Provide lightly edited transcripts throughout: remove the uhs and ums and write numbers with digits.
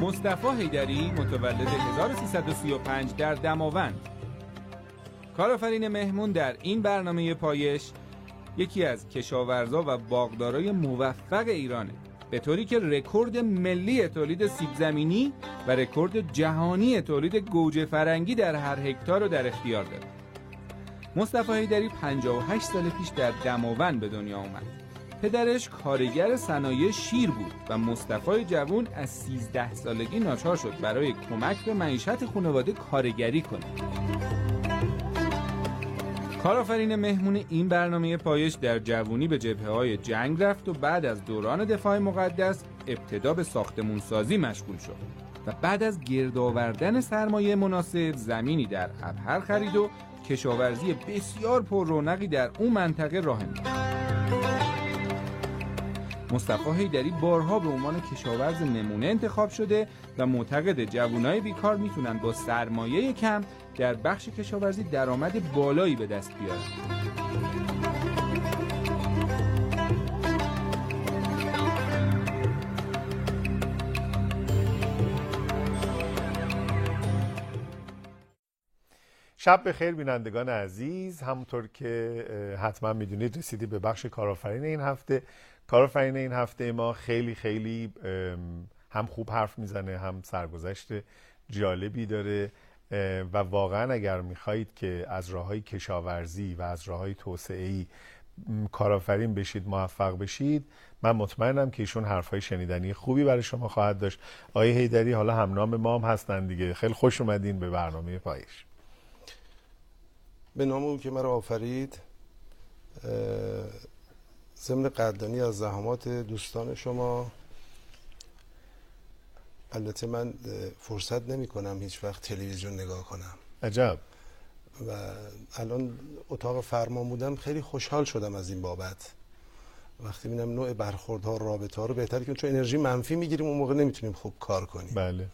مصطفی حیدری متولد 1335 در دماوند. کارآفرین مهمون در این برنامه پایش یکی از کشاورزا و باغدارای موفق ایرانه، به طوری که رکورد ملی تولید سیب زمینی و رکورد جهانی تولید گوجه فرنگی در هر هکتار رو در اختیار داره. مصطفی حیدری 58 سال پیش در دماوند به دنیا اومد. پدرش کارگر صنایع شیر بود و مصطفی جوان از 13 سالگی ناچار شد برای کمک به معیشت خانواده کارگری کنه. کارآفرین مهمون این برنامه پایش در جوانی به جبهه‌های جنگ رفت و بعد از دوران دفاع مقدس ابتدا به ساختمان‌سازی مشغول شد و بعد از گرد آوردن سرمایه مناسب زمینی در ابهر خرید و کشاورزی بسیار پر رونقی در اون منطقه راه انداخت. مصطفی حیدری بارها به عنوان کشاورز نمونه انتخاب شده و معتقد جوانای بیکار میتونن با سرمایه کم در بخش کشاورزی درآمد بالایی به دست بیارن. شب بخیر بینندگان عزیز. همونطور که حتما میدونید رسیدی به بخش کارآفرین این هفته. کارآفرین این هفته ما خیلی هم خوب حرف میزنه، هم سرگذشت جالبی داره و واقعا اگر میخواهید که از راههای کشاورزی و از راههای توسعه‌ای کارآفرین بشید، موفق بشید، من مطمئنم که ایشون حرفهای شنیدنی خوبی برای شما خواهد داشت. آقای حیدری حالا همنام ما هم هستن دیگه. خیلی خوش اومدین به برنامه پایش. به نام او که مرا آفرید، ضمن قدردانی از زحمات دوستان شما. البته من فرصت نمی کنم هیچ وقت تلویزیون نگاه کنم. عجب. و الان اتاق فرمان بودم، خیلی خوشحال شدم از این بابت. وقتی میبینم نوع برخوردها، رابطه‌ها رو بهتره، که چون انرژی منفی میگیریم اون موقع نمیتونیم خوب کار کنیم. بله.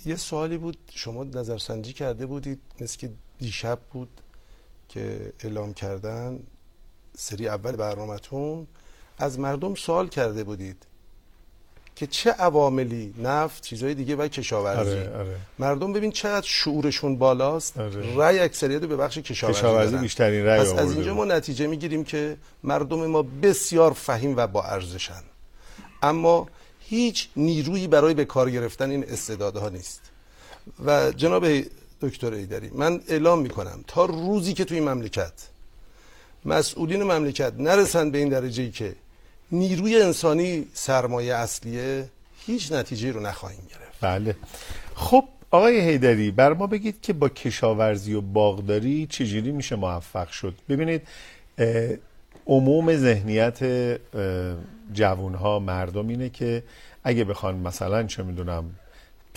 یه سوالی بود، شما نظرسنجی کرده بودید، مثل که دیشب بود که اعلام کردن سری اول برنامه‌تون، از مردم سوال کرده بودید که چه عواملی، نفت، چیزهای دیگه و کشاورزی. آره. مردم ببین چقدر شعورشون بالاست. رأی اکثریت به بخش کشاورزی بیشترین رأی آورده. از اینجا ما نتیجه میگیریم که مردم ما بسیار فهیم و با ارزشن، اما هیچ نیرویی برای به کار گرفتن این استعدادها نیست. و جناب دکتر حیدری، من اعلام میکنم تا روزی که توی این مملکت مسئولین مملکت نرسن به این درجه‌ای که نیروی انسانی سرمایه اصلیه، هیچ نتیجه‌ای رو نخواهیم گرفت. بله. خب آقای حیدری، بر ما بگید که با کشاورزی و باغداری چجوری میشه موفق شد؟ ببینید عموم ذهنیت جوانها، مردم اینه که اگه بخوان مثلا چه میدونم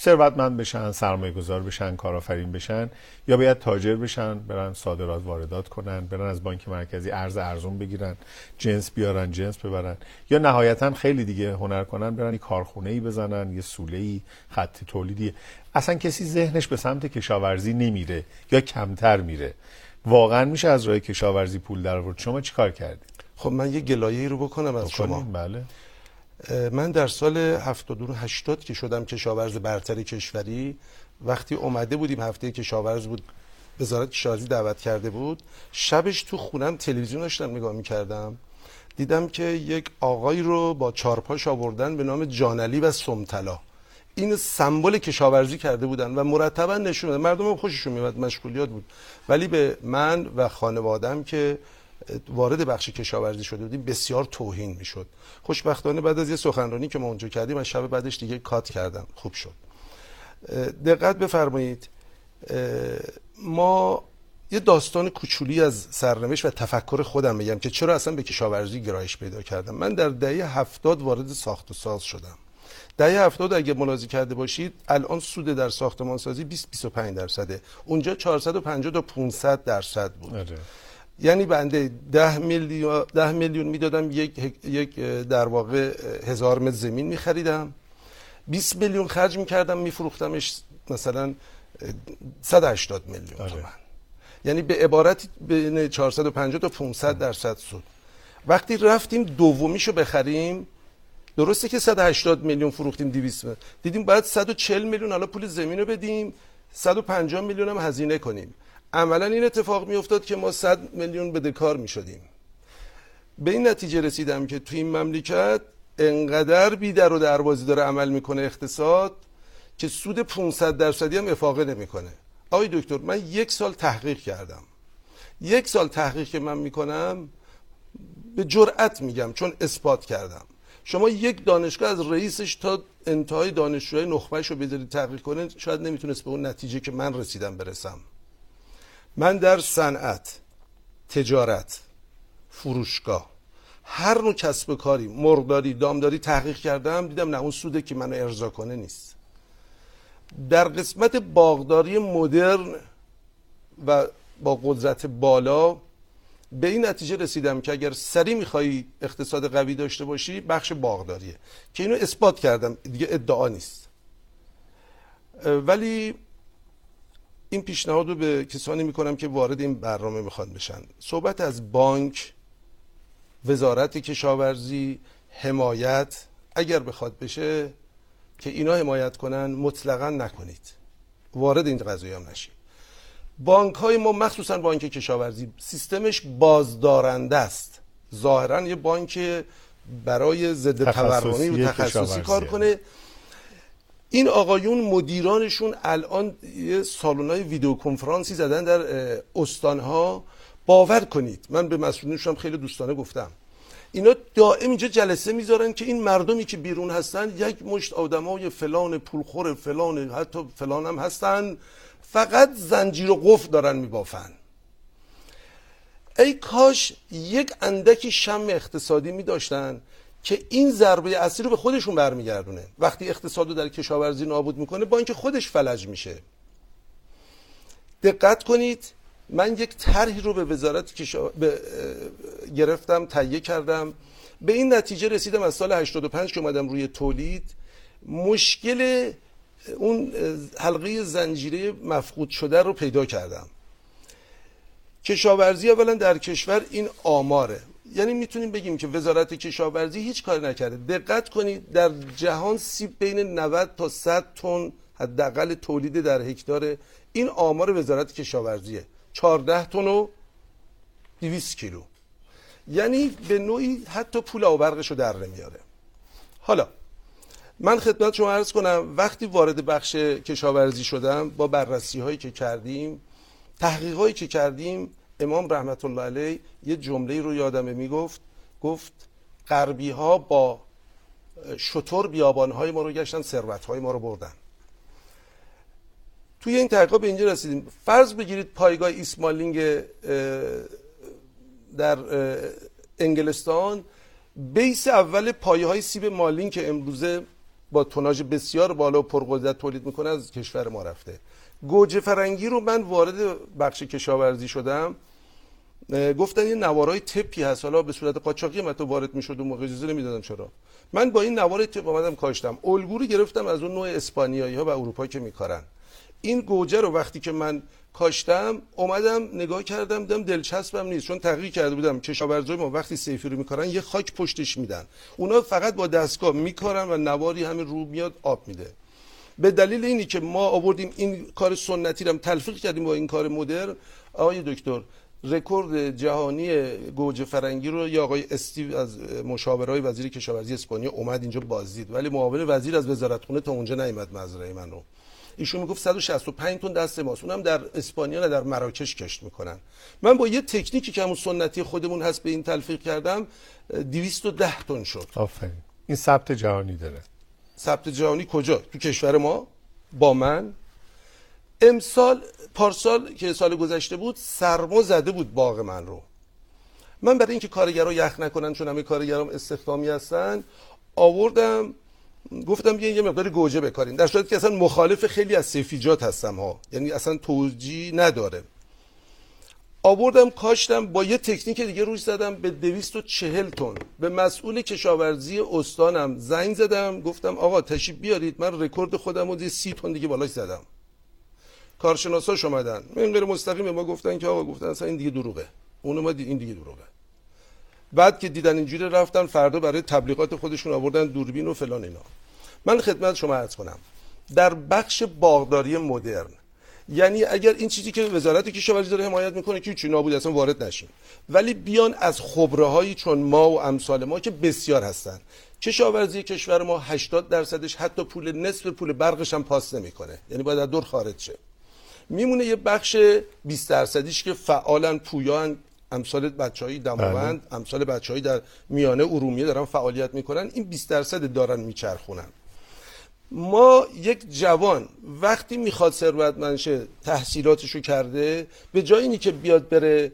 ثروتمند بشن، سرمایه گذار بشن، کارآفرین بشن، یا باید تاجر بشن، برن صادرات واردات کنن، برن از بانک مرکزی ارز ارزون بگیرن، جنس بیارن، جنس ببرن، یا نهایتا خیلی دیگه هنر کنن، برن یه کارخونه‌ای بزنن، یه سوله‌ای، خط تولیدی. اصلا کسی ذهنش به سمت کشاورزی نمیره یا کمتر میره. واقعا میشه از راه کشاورزی پول در آورد؟ شما چیکار کردید؟ خب من یه گلایه‌ای رو بکنم از شما. بله. من در سال 79-80 که شدم کشاورز برتر کشوری، وقتی اومده بودیم هفته کشاورز بود، وزارت کشاورزی دعوت کرده بود، شبش تو خونم تلویزیون داشتم نگاه میکردم، دیدم که یک آقای رو با چارپاش آوردن به نام جانعلی و سمطلا. این سمبل کشاورزی کرده بودن و مرتبا نشون دادن. مردم هم خوششون میاد، مشغولیات بود، ولی به من و خانواده‌ام که وارد بخش کشاورزی شده بودیم بسیار توهین میشد. خوشبختانه بعد از یه سخنرانی که ما اونجا کردیم، از شب بعدش دیگه کات کردم، خوب شد. دقت بفرمایید، ما یه داستان کوچولی از سرنوشت و تفکر خودم میگم که چرا اصلا به کشاورزی گرایش پیدا کردم. من در دهه 70 وارد ساخت و ساز شدم. دهه 70 اگه ملاحظه کرده باشید، الان سود در ساختمان سازی 20-25%، اونجا 450 تا 500% بود. یعنی بنده 10 میلیون میدادم، یک در واقع 1000 متر زمین میخریدم، 20 میلیون خرج میکردم، میفروختمش مثلا 180 میلیون تومان. یعنی به عبارت بین 450 تا 500% سود. وقتی رفتیم دومیشو بخریم درسته که 180 میلیون فروختیم، 200 میلیون دیدیم باید 140 میلیون حالا پول زمین رو بدیم، 150 میلیون هم هزینه کنیم. عملا این اتفاق میافتاد که ما 100 میلیون بدهکار میشدیم. به این نتیجه رسیدم که توی این مملکت انقدر بی در و دروازی داره عمل میکنه اقتصاد که سود 500% هم افاقه نمیکنه. آقای دکتر، من 1 سال تحقیق کردم. 1 سال تحقیق که من میکنم به جرئت میگم چون اثبات کردم، شما یک دانشگاه از رئیسش تا انتهای دانشجوهای نخبهش رو بذارید تحقیق کنه، شاید نمیتونست به اون نتیجه که من رسیدم برسم. من در صنعت، تجارت، فروشگاه، هر نوع کسب و کاری، مرغداری، دامداری تحقیق کردم، دیدم نه اون سوده که منو ارضا کنه نیست. در قسمت باغداری مدرن و با قدرت بالا به این نتیجه رسیدم که اگر سریع میخوایی اقتصاد قوی داشته باشی بخش باغداریه، که اینو اثبات کردم، دیگه ادعا نیست. ولی این پیشنهاد رو به کسانی میکنم که وارد این برنامه میخوان بشن. صحبت از بانک، وزارت کشاورزی، حمایت اگر بخواد بشه که اینا حمایت کنن، مطلقا نکنید، وارد این قضیه هم نشید. بانک های ما مخصوصا بانک کشاورزی سیستمش بازدارنده است. ظاهرا یه بانک برای ضد تورمی و تخصصی کار کنه. این آقایون مدیرانشون الان یه سالن‌های ویدیو کنفرانسی زدن در استانها. باور کنید، من به مسئولینشون خیلی دوستانه گفتم، اینا دائم اینجا جلسه میذارن که این مردمی که بیرون هستن یک مشت آدمای فلان پولخور فلان، حتی فلان هم هستن، فقط زنجیر و قفل دارن میبافن. ای کاش یک اندکی شم اقتصادی میداشتن که این ضربه اصلی رو به خودشون برمیگردونه. وقتی اقتصاد رو در کشاورزی نابود میکنه، بانک خودش فلج میشه. دقت کنید، من یک طرحی رو به وزارت گرفتم، تهیه کردم، به این نتیجه رسیدم از سال 85 که اومدم روی تولید، مشکل اون حلقه زنجیره مفقود شده رو پیدا کردم. کشاورزی اولا در کشور این آماره، یعنی میتونیم بگیم که وزارت کشاورزی هیچ کار نکرده. دقت کنید، در جهان سیب بین 90 تا 100 تن حداقل تولید در هکتار، این آمار وزارت کشاورزیه. 14 تن و 200 کیلو، یعنی به نوعی حتی پول و برقشو در نمیاره. حالا من خدمت شما عرض کنم، وقتی وارد بخش کشاورزی شدم، با بررسی هایی که کردیم، تحقیق هایی که کردیم، امام رحمت الله علیه یه جمله رو یادمه میگفت، گفت غربی ها با شتر بیابان های ما رو گشتن، ثروت های ما رو بردن. توی این تحقیقات به اینجا رسیدیم. فرض بگیرید پایگاه ایسمالینگ در انگلستان، بیس اول پایه های سیب مالین که امروزه با توناژ بسیار بالا و پرقدرت تولید میکنه از کشور ما رفته. گوجه فرنگی رو من وارد بخش کشاورزی شدم، گفتن یه نوارای تپی هست، حالا به صورت قاچاقی هم حتی وارد میشد، اون موقع اجازه نمیدادن. چرا؟ من با این نوار تپ اومدم کاشتم، الگو رو گرفتم از اون نوع اسپانیایی ها و اروپایی که میکارن. این گوجه رو وقتی که من کاشتم، اومدم نگاه کردم، دیدم دلچسبم نیست، چون تحقیق کرده بودم کشاورزای ما وقتی سیفی رو میکارن یه خاک پشتش میدن، اونا فقط با دستگاه میکارن و نواری همین رو میاد آب میده. به دلیل اینی که ما آوردیم این کار سنتی رو تلفیق کردیم با این کار مدرن، آقای دکتر رکورد جهانی گوجه فرنگی رو یا آقای استیو از مشاورای وزیر کشاورزی اسپانیا اومد اینجا بازدید، ولی معاون وزیر از وزارتخونه تا اونجا نیامد مزرعه منو. ایشون میگفت 165 تن دست ماست، اونم در اسپانیا نه در مراکش کشت میکنن. من با یه تکنیکی که همون سنتی خودمون هست به این تلفیق کردم، 210 تن شد. آفرین. این ثبت جهانی داره. ثبت جهانی کجا؟ تو کشور ما با من. پارسال که سال گذشته بود، سرما زده بود باغ من رو. من برای اینکه کارگرها یخ نکنن، چون همه کارگرام استخدامی هستن، آوردم گفتم یه مقدار گوجه بکارین، در صورتی که اصلا مخالف خیلی از سیفیجات هستم ها، یعنی اصلا توجیه نداره. آوردم کاشتم، با یه تکنیک دیگه روش زدم به 240 تن. به مسئول کشاورزی استانم زنگ زدم، گفتم آقا تشریف بیارید، من رکورد خودم رو 30 تن دیگه بالاش زدم. کارشناساش اومدن، من غیر مستقیم به ما گفتن که آقا، گفتن اصلا این دیگه دروغه. اون اومد این دیگه دروغه. بعد که دیدن اینجوری رفتن فردا برای تبلیغات خودشون آوردن دوربین و فلان اینا. من خدمت شما عرض کنم در بخش باغداری مدرن، یعنی اگر این چیزی که وزارت کشاورزی داره حمایت میکنه که چی نابود اصلا وارد نشیم، ولی بیان از خبره‌هایی چون ما و امثال ما که بسیار هستن، کشاورزی کشور ما 80%ش حتی نصف پول برقش هم پاس نمیکنه، یعنی باید از دور خارج شه. میمونه یه بخش 20%ش که فعالن، پویان، امثال بچهای دماوند، امثال بچهای در میانه ارومیه دارن فعالیت میکنن، این 20% دارن میچرخونن. ما یک جوان وقتی میخواد ثروتمند شه تحصیلاتشو کرده، به جای اینی که بیاد بره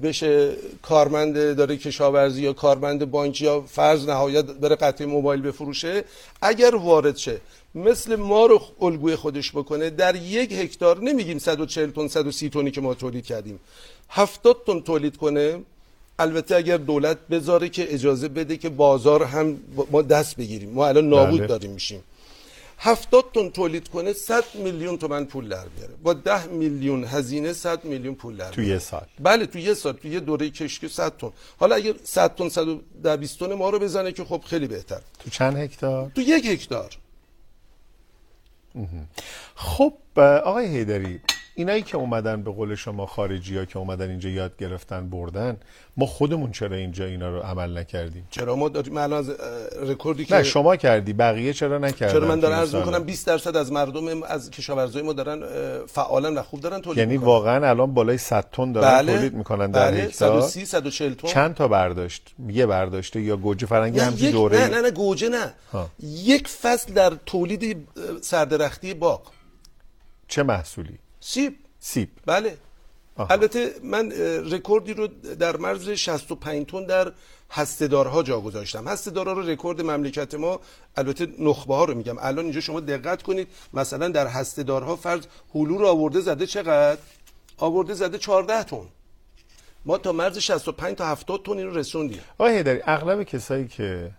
بشه کارمند داره کشاورزی یا کارمند بانکی یا فرض نهایت بره قطعه موبایل بفروشه، اگر وارد شه مثل ما رو الگوی خودش بکنه، در 1 هکتار نمیگیم 140 تن 130 تنی که ما تولید کردیم، 70 تن تولید کنه. البته اگر دولت بذاره که اجازه بده که بازار هم ما دست بگیریم، ما الان نابود داریم میشیم. 70 تن تولید کنه 100 میلیون تومان پول در بیاره، با 10 میلیون هزینه 100 میلیون پول در بیاره تو یه سال. بله تو یه سال، تو یه دوره کشتی 100 تن. حالا اگر 100 تن 120 تن ما رو بزنه که خب خیلی بهتر. تو چند هکتار؟ تو 1 هکتار. خب آقای حیدری، اینایی که اومدن به قول شما خارجی‌ها که اومدن اینجا یاد گرفتن بردن، ما خودمون چرا اینجا اینا رو عمل نکردیم؟ چرا ما داریم الان از رکوردی که نه شما کردی، بقیه چرا نکردن؟ چرا من دارم عرض می‌کنم 20% از مردم از کشاورزای ما دارن فعالن و خوب دارن تولید یعنی میکنن. واقعا الان بالای 100 تن دارن تولید میکنن در هکتار. 130 140 تن. چند تا برداشت؟ یه برداشته یا گوجه فرنگی همچین دوره؟ نه گوجه نه. یک فصل در تولید سردرختی باغ. چه محصولی؟ سیب. بله. البته من رکوردی رو در مرز 65 تن در هسته‌دارها جا گذاشتم. هسته‌دارها رو رکورد مملکت ما، البته نخبه ها رو میگم. الان اینجا شما دقت کنید، مثلا در هسته‌دارها فرض هلو رو آورده زده چقدر؟ آورده زده 14 تن. ما تا مرز 65 تا 70 تن اینو رسوندیم. آقای حیدری، اغلب کسایی که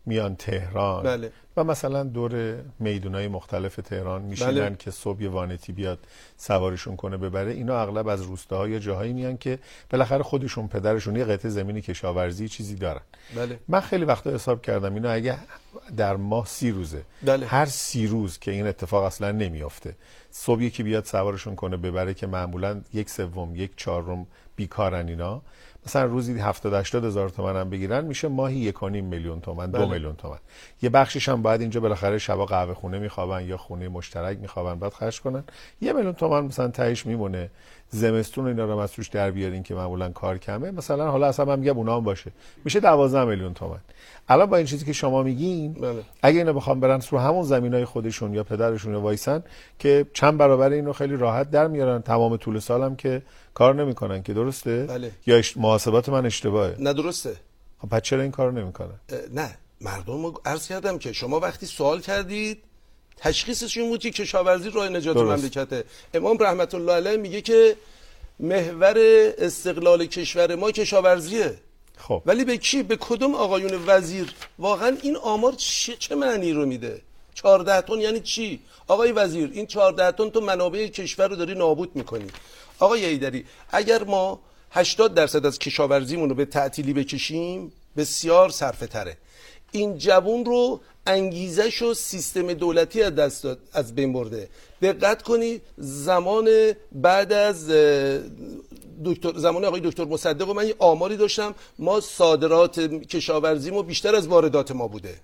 میان تهران بله. و مثلا دور میدونای مختلف تهران میشینن که صبح یه وانتی بیاد سوارشون کنه ببره، اینا اغلب از روستاها یا جاهایی میان که بالاخره خودشون پدرشون یه قطعه زمینی کشاورزی چیزی دارن. بله. من خیلی وقتا حساب کردم اینا اگه در ماه 30 روزه، بله. هر 30 روز که این اتفاق اصلا نمیافته، صبح یکی بیاد سوارشون کنه ببره که معمولا 1/3 1/4 بیکارن اینا، مثلا روزی 70-80 هزار تومان هم بگیرن، میشه ماهی 1.5 میلیون تومان، 2 میلیون تومان. یه بخشش هم باید اینجا بالاخره شبا قهوه خونه میخوابن یا خونه مشترک میخوابن، بعد خرج کنن. 1 میلیون تومان مثلا تهش میمونه. زمستون اینا رو از توش در بیارین که معمولا کار کمه، مثلا حالا اصلا من میگم اونها هم باشه، میشه 12 میلیون تومان. الان با این چیزی که شما میگین، اگه اینا بخوام برن رو همون زمینای خودشون یا پدرشون وایسن که چند برابر اینو خیلی راحت در میارن، تمام طول سالم که کار نمیکنن که، درسته؟ بله. یا محاسبات من اشتباهه؟ نه درسته. خب پس چرا این کارو نمیکنن؟ نه مردم رو عرض کردم که شما وقتی سوال کردید تشخیصش این بود که کشاورزی راه نجات مملکته. امام رحمت الله علیه میگه که محور استقلال کشور ما کشاورزیه. خب ولی به کی؟ به کدوم آقایون وزیر؟ واقعا این آمار چه معنی رو میده؟ 14 تن یعنی چی؟ آقای وزیر این 14 تن تو منابع کشور رو داری نابود میکنی. آقای حیدری اگر ما 80% از کشاورزیمون رو به تعطیلی بکشیم بسیار صرفه تره. این جوون رو انگیزش و سیستم دولتی از دست داد، از بین برده. دقت کنی زمان بعد از زمان آقای دکتر مصدق من یه آماری داشتم، ما صادرات کشاورزیمو بیشتر از واردات ما بوده،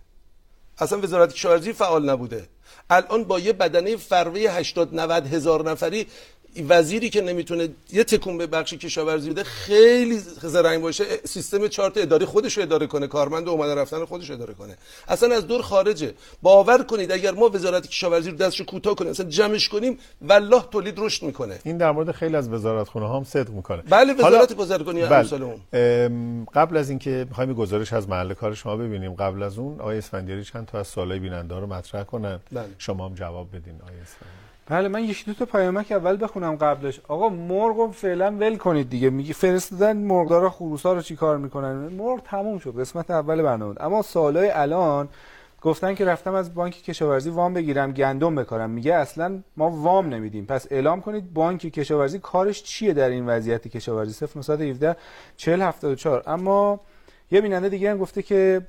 اصلا وزارت کشاورزی فعال نبوده. الان با یه بدنه فروه 80-90 هزار نفری، وزیری که نمیتونه یه تکون به بخش کشاورزی بده خیلی زرنگ باشه، سیستم چارت اداری خودش رو اداره کنه، کارمند اومدن رفتن خودش اداره کنه، اصلا از دور خارجه. باور کنید اگر ما وزارت کشاورزی رو دستشو کوتاه کنیم، اصلا جمعش کنیم، والله تولید رشد میکنه. این در مورد خیلی از وزارتخونه ها هم صدق میکنه. بله وزارت بازرگانی امثال اون. قبل از اینکه میخوایم گزارش از محل کار شما ببینیم، قبل از اون آقای اسفندیاری چند تا از سوالای بیننده ها رو مطرح کنن. شما هم جواب بدین آقای اسفندیاری. بله من یک دو تا پیامک اول بخونم قبلش. آقا مرغو فعلا ول کنید دیگه. میگه فرستادن مرغدارا خروسا رو چیکار میکنن؟ مرغ تموم شد، قسمت اول برنامه. اما سوالای الان گفتن که رفتم از بانک کشاورزی وام بگیرم گندم بکارم، میگه اصلا ما وام نمیدیم. پس اعلام کنید بانک کشاورزی کارش چیه در این وضعیت کشاورزی. 0917 40 74. اما یه بیننده دیگه هم گفته که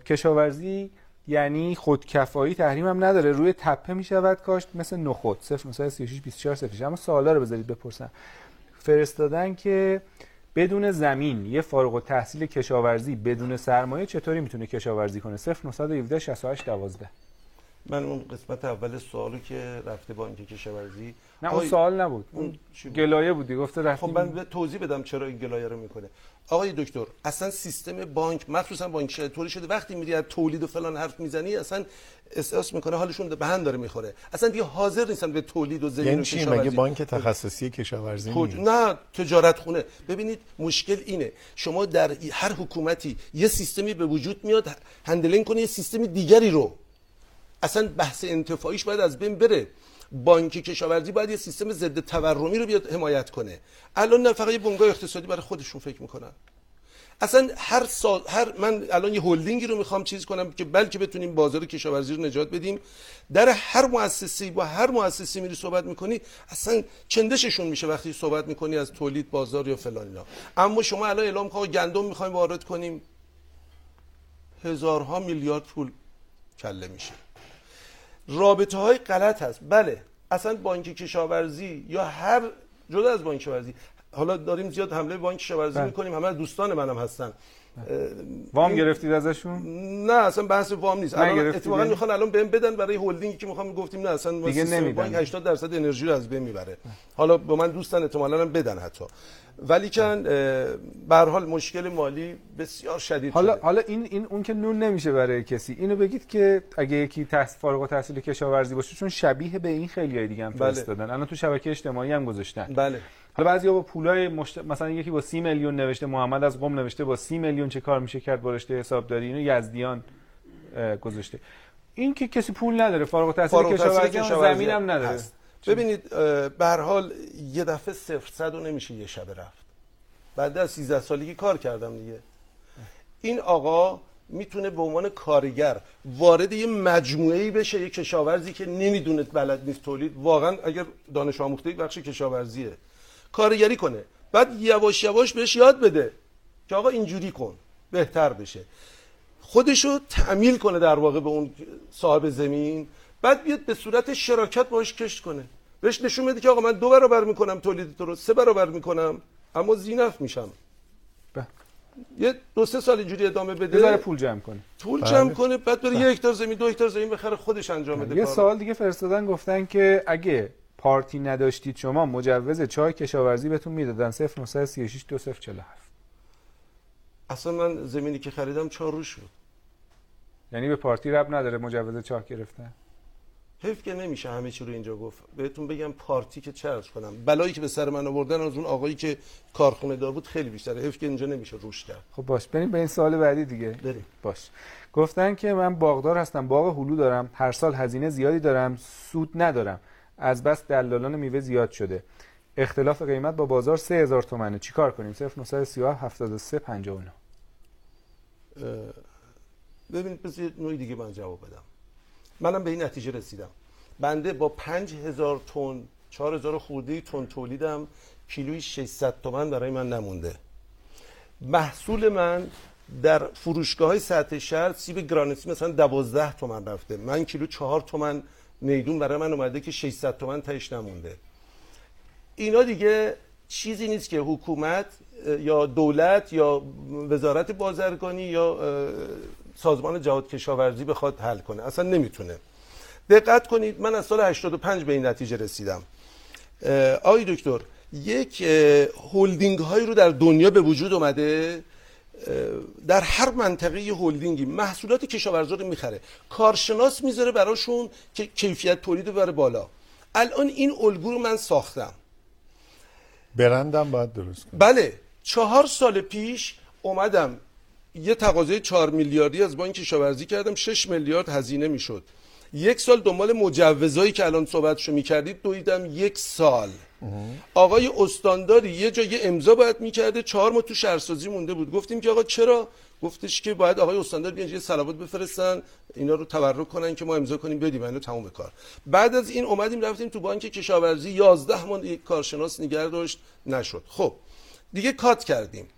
کشاورزی یعنی خودکفایی، تحریم هم نداره، روی تپه میشود کاشت مثل نخود. 0936 24 06. اما سوالا رو بذارید بپرسم. فرستادن که بدون زمین یه فارغ التحصیل کشاورزی بدون سرمایه چطوری میتونه کشاورزی کنه؟ 0917 68 12. من اون قسمت اول سوالو که رفته بانک کشاورزی، نه اون سوال نبود، اون گلایه بودی، گفته رفتی. خب من توضیح بدم چرا این گلایه رو میکنه. آقای دکتر، اصلا سیستم بانک مخصوصا بانک طوری شده وقتی میری از تولید و فلان حرف میزنی اصلا احساس میکنه حالشون به هم داره میخوره، اصلا دیگه حاضر نیستن به تولید و زمین و کشاورزی. مگه بانک تخصصی کشاورزی نیست؟ نه، تجارت خونه. ببینید مشکل اینه، شما در هر حکومتی یه سیستمی به وجود میاد هندلینگ کنه یه سیستم دیگری رو، اصلا بحث انتفاعیش باید از بین بره. بانک کشاورزی باید یه سیستم ضد تورمی رو بیاد حمایت کنه. الان نه فقط یه بنگاه اقتصادی برای خودشون فکر میکنن. اصلا من الان یه هلدینگی رو میخوام چیز کنم که بلکه بتونیم بازار کشاورزی رو نجات بدیم، در هر مؤسسه‌ای با هر مؤسسه‌ای میری صحبت میکنی اصلا چندششون میشه وقتی صحبت میکنی از تولید بازار یا فلان اینا. اما شما الان اعلام کنید گندم میخوایم وارد کنیم، هزارها میلیارد پول کله میشه. رابطه های غلط هست. بله اصلا بانک کشاورزی یا هر جدا از بانک کشاورزی، حالا داریم زیاد حمله بانک کشاورزی میکنیم، همه دوستان منم هستن. وام گرفتید ازشون؟ نه اصلا بحث وام نیست. الان اتفاقا میخوان الان بهم بدن برای هولدینگی که میخوام، گفتیم نه اصلا دیگه نمیدن. بانک 80% انرژی رو از بین میبره. حالا با من دوستان احتمالاً هم بدن حتی، ولی کن به هر حال مشکل مالی بسیار شدید شده. حالا این اون که نون نمیشه برای کسی. اینو بگید که اگه یکی فارغ التحصیل کشاورزی باشه، چون شبیه به این خیلیای دیگه هم فرستادن، الان تو شبکه اجتماعی هم گذاشتن. بله. حالا بعضیا با پولای مثلا یکی با 30 میلیون نوشته، محمد از قم نوشته با 30 میلیون چه کار میشه کرد با رشته حسابداری، اینو یزدیان گذاشته. این که کسی پول نداره، فارغ التحصیل کشاورزی زمین هم نداره هست. ببینید به هر حال یه دفعه 0 و نمیشه یه شب رفت. بعد از 13 سالگی کار کردم دیگه. این آقا میتونه به عنوان کارگر وارد یه مجموعه‌ای بشه، یه کشاورزی که نمیدونه بلد نیست تولید، واقعا اگر دانش آموخته بخش کشاورزیه کارگری کنه، بعد یواش یواش بهش یاد بده که آقا اینجوری کن بهتر بشه، خودشو تعمیل کنه در واقع به اون صاحب زمین، بعد بیاد به صورت شراکت باهاش کشت کنه، بهش نشون بده که آقا من 2 برابر میکنم تولید تو رو، 3 برابر میکنم اما زینف میشم. یه 2-3 سال اینجوری ادامه بده، بذاره پول جمع کنه، جمع کنه، بعد بره 1 هکتار زمین 2 هکتار زمین بخره خودش انجام بده. یه سوال دیگه فرستادن، گفتن که اگه پارتی نداشتید شما مجوز چای کشاورزی بهتون میدادن. 0936 2047. اصلا من زمینی که خریدم 4 روز شد. یعنی به پارتی ربط نداره مجوز چاه گرفتن؟ حیف که نمیشه همه چی رو اینجا گفت. بهتون بگم پارتی که چه عرض کنم، بلایی که به سر من آوردن از اون آقایی که کارخونه دار بود خیلی بیشتره. حیف که اینجا نمیشه روش کرد. خب باش، بریم به این سوال بعدی دیگه. بریم. باش. گفتن که من باغدار هستم، باغ هلو دارم، هر سال هزینه زیادی دارم، سود ندارم، از بس دلالان میوه زیاد شده، اختلاف قیمت با بازار 3000 تومانه، چیکار کنیم؟ 0937 73 59. ببینید بذارید نوعی دیگه من جواب بدم. منم به این نتیجه رسیدم. بنده با 5000 تن 4000 خورده تن تولیدم کیلویی 600 تومان برای من نمونده. محصول من در فروشگاه‌های سطح شهر سیب گرانیتی مثلا 12 تومان رفته، من کیلو 4 تومان میدون برای من اومده که 600 تومان تاش نمونده. اینا دیگه چیزی نیست که حکومت یا دولت یا وزارت بازرگانی یا سازمان جهاد کشاورزی بخواد حل کنه، اصلا نمیتونه. دقت کنید، من از سال 85 به این نتیجه رسیدم. آقای دکتر، یک هولدینگ هایی رو در دنیا به وجود اومده، در هر منطقه یه هولدینگی محصولات کشاورزا رو میخره، کارشناس میذاره براشون که کیفیت تولید ببره بالا. الان این الگو رو من ساختم، برندم باید درست کنم. بله، 4 سال پیش اومدم یه تقاضای 4 میلیاردی از بانک کشاورزی کردم، 6 میلیارد هزینه میشد. 1 سال دنبال مجوزایی که الان صحبتشو میکردید دویدم 1 سال. آقای استانداری یه جا یه امضا باید میکرده، 4 ماه تو شهرسازی مونده بود. گفتیم که آقا چرا؟ گفتش که باید آقای استاندار بیان یه صلوات بفرستن اینا رو تبرک کنن که ما امضا کنیم بدیم، اینو تموم کار. بعد از این اومدیم رفتیم تو بانک کشاورزی، 11 ماه یک کارشناس نگه داشت، نشد. خب دیگه کات کردیم.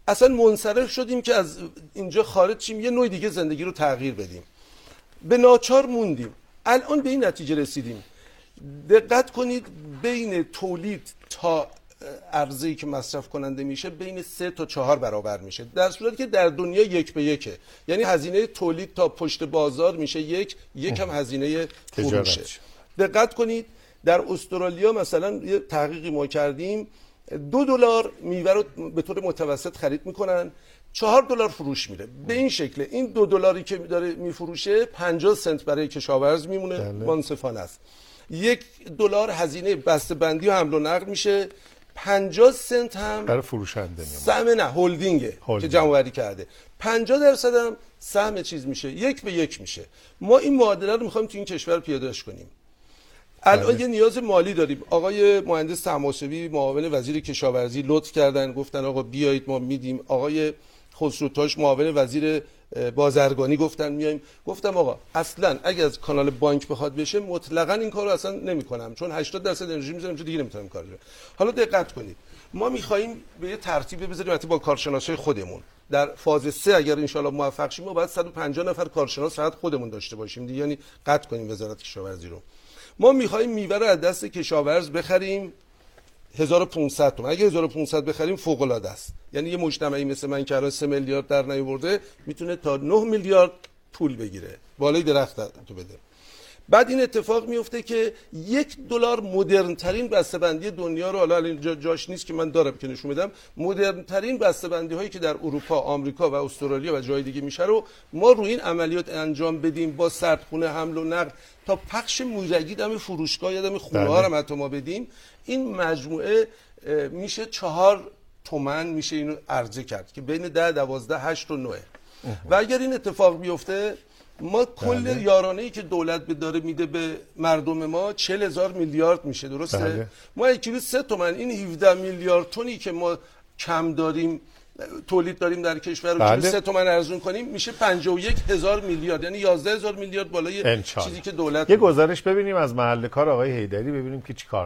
اصلا منصرف شدیم که از اینجا خارج شیم، یه نوع دیگه زندگی رو تغییر بدیم. به ناچار موندیم. الان به این نتیجه رسیدیم. دقت کنید بین تولید تا عرضه‌ای که مصرف کننده میشه بین 3 تا 4 برابر میشه، در صورتی که در دنیا 1 به 1. یعنی هزینه تولید تا پشت بازار میشه یک هم هزینه فروشه. دقت کنید در استرالیا مثلا یه تحقیقی ما کردیم، $2 میوه رو به طور متوسط خرید میکنن، $4 فروش میره. به این شکل این $2 که داره میفروشه 50 سنت برای کشاورز میمونه، منصفانه است. $1 هزینه بسته‌بندی و حمل و نقل میشه، 50 سنت هم برای فروشنده سهم نه هولدینگه که جمع‌آوری کرده، 50% هم سهم چیز میشه، 1 به 1 میشه. ما این معادله رو میخوایم تو این کشور پیاده‌اش کنیم. الان یه نیاز مالی داریم. آقای مهندس طماسبی معاون وزیر کشاورزی لطف کردن گفتن آقا بیایید ما میدیم. آقای خسروتاش معاون وزیر بازرگانی گفتن میایم. گفتم آقا اصلا اگه از کانال بانک بخواد بشه مطلقاً این کارو اصلا نمی‌کنم، چون 80% انرژی میذارم چون دیگه نمیتونم کار کنم. حالا دقت کنید ما می‌خوایم به یه ترتیب بذاریم البته با کارشناسای خودمون. در فاز 3 اگر ان شاءالله موفق شیم ما باید 150 نفر کارشناس فقط خودمون داشته باشیم دیگه، یعنی قطع کنیم وزارت کشاورزی رو. ما می‌خوایم میوه رو از دست کشاورز بخریم 1500 تومان. اگه 1500 بخریم فوق العاده است. یعنی یه مجتمعی مثل من که الان 3 میلیارد در نیاورده میتونه تا 9 میلیارد پول بگیره، بالای درخت تو بده. بعد این اتفاق میفته که $1 مدرن ترین بسته‌بندی دنیا رو، حالا اینجا جاش نیست که من دارم که نشون بدم، مدرن ترین بسته‌بندی هایی که در اروپا، آمریکا و استرالیا و جای دیگه میشه رو ما روی این عملیات انجام بدیم با سردخونه حمل و نقل تا پخش موزگی دم فروشگاه یا دم خونه ها هم حتی ما بدیم. این مجموعه میشه 4 تومن میشه اینو عرضه کرد که بین 10 12 8 و 9. و اگر این اتفاق بیفته ما کل یارانه‌ای که دولت داره میده به مردم ما 40,000 میلیارد میشه، درسته؟ ما 1 کیلو 3 تومن، این 17 میلیارد تونی که ما کم داریم تولید داریم در کشور رو کیلو 3 تومن ارزون کنیم میشه 51,000 میلیارد، یعنی 11,000 میلیارد بالای چیزی که دولت. یه گزارش ببینیم از محل کار آقای حیدری ببینیم که چی کار